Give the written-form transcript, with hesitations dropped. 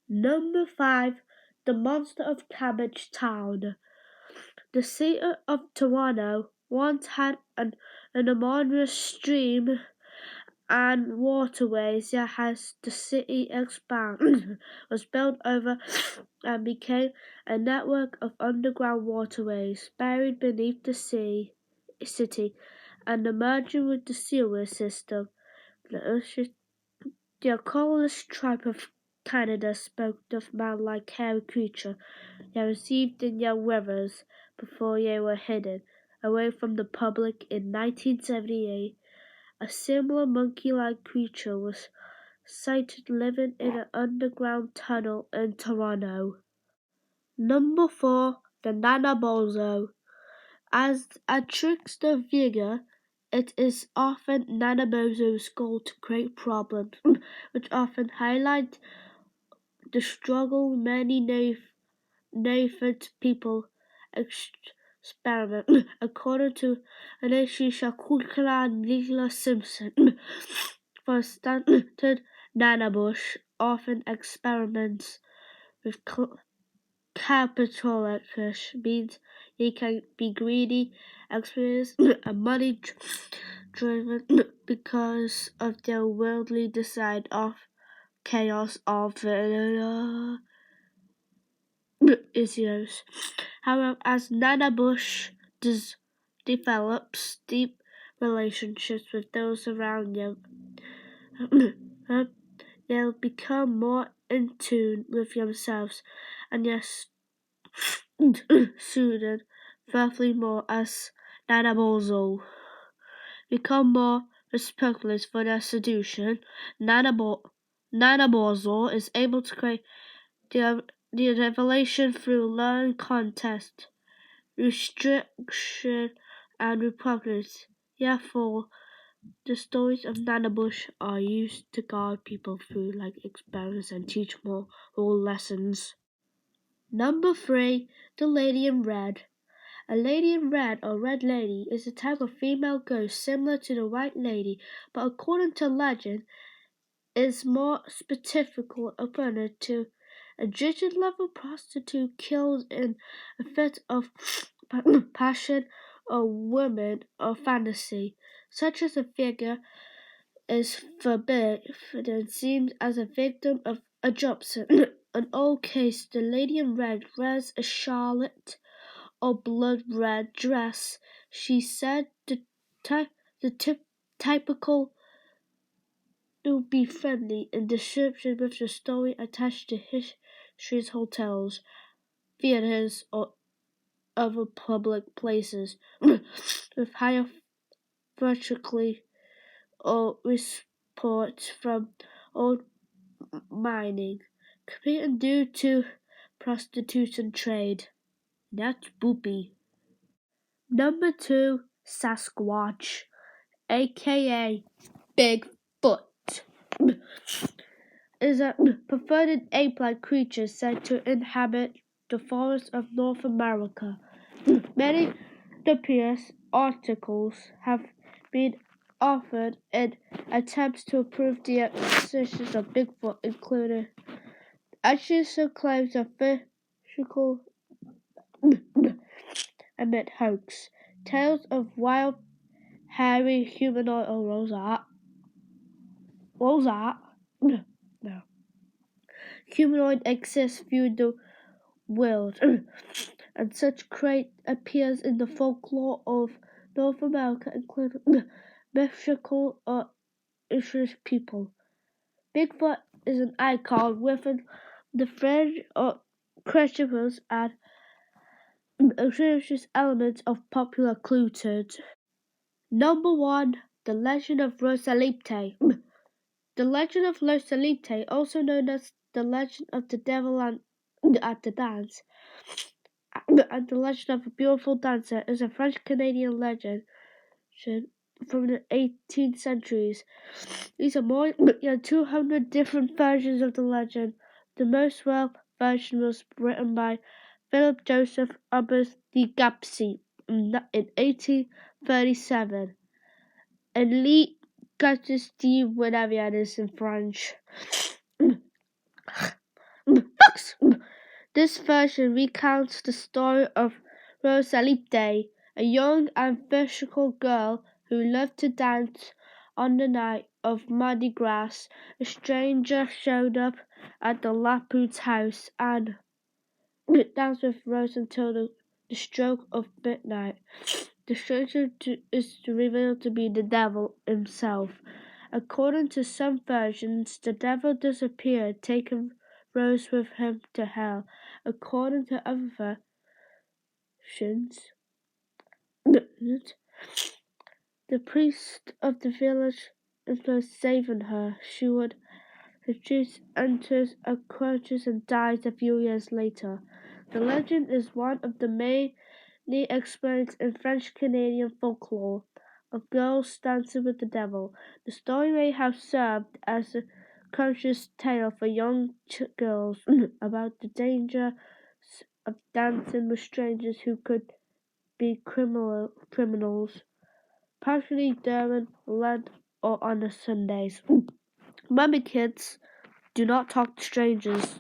Number 5. The Monster of Cabbage Town. The city of Toronto once had an enormous stream and waterways that as the city expanded was built over and became a network of underground waterways buried beneath the city and merging with the sewer system. The Oculus tribe of Canada spoke of man-like hairy creature that received in young rivers before they were hidden away from the public in 1978. A similar monkey-like creature was sighted living in an underground tunnel in Toronto. Number 4. The Nanabozo. As a trickster figure, it is often Nanabozo's goal to create problems, which often highlight the struggle many native people experiment. According to Anisha Kukla and Nicola Simpson, for standard Nanabush often experiments with capitalists means they can be greedy, experienced, and money driven because of their worldly design of chaos of issues. However, as Nana Bush develops deep relationships with those around them, they'll become more in tune with themselves and their student, furthermore, as Nana Bozo become more respectless for their seduction. Nana Bozo is able to create the revelation through learning contest, restriction, and repugnance. Therefore, the stories of Nana Bush are used to guide people through life experience and teach moral lessons. Number 3. The Lady in Red. A lady in red or red lady is a type of female ghost similar to the white lady, but according to legend, is more specifically opponent to a judged level prostitute killed in a fit of passion or woman or fantasy. Such as a figure is forbidden seen as a victim of a Jobson. In all cases, the lady in red wears a charlotte or blood red dress. She said the typical to be friendly in description with the story attached to histories, hotels, theaters, or other public places with higher vertically or reports from old mining, competing due to prostitution trade. That's boopy. Number 2, Sasquatch, aka Bigfoot, is a perverted ape-like creature said to inhabit the forests of North America. Many dubious articles have been offered in attempts to prove the existence of Bigfoot, including accusation claims of physical amid hoax, tales of wild, hairy humanoid Rosat, no, humanoid exists through the world, and such crate appears in the folklore of North America, including mythical or Irish people. Bigfoot is an icon within the fringe of creatures and religious elements of popular culture. Number 1. The Legend of Rosalipte. The Legend of Rosalipte, also known as the Legend of the Devil at the Dance, and the Legend of a Beautiful Dancer, is a French-Canadian legend from the 18th centuries. These are more than 200 different versions of the legend. The most well version was written by Philip Joseph Aubert de Gapsy in 1837. Elite Gustus de whatever it is in French. This version recounts the story of Rosalite, a young and whimsical girl who loved to dance on the night of Mardi Gras. A stranger showed up at the Lapute's house and danced with Rose until the stroke of midnight. The stranger is revealed to be the devil himself. According to some versions, the devil disappeared, taking Rose with him to hell. According to other versions, the priest of the village was saving her. She would reduce, enters a conscious and dies a few years later. The legend is one of the many explained in French Canadian folklore of girls dancing with the devil. The story may have served as a conscious tale for young girls about the danger of dancing with strangers who could be criminals, partially during Lent or on the Sundays. Remember, kids, do not talk to strangers.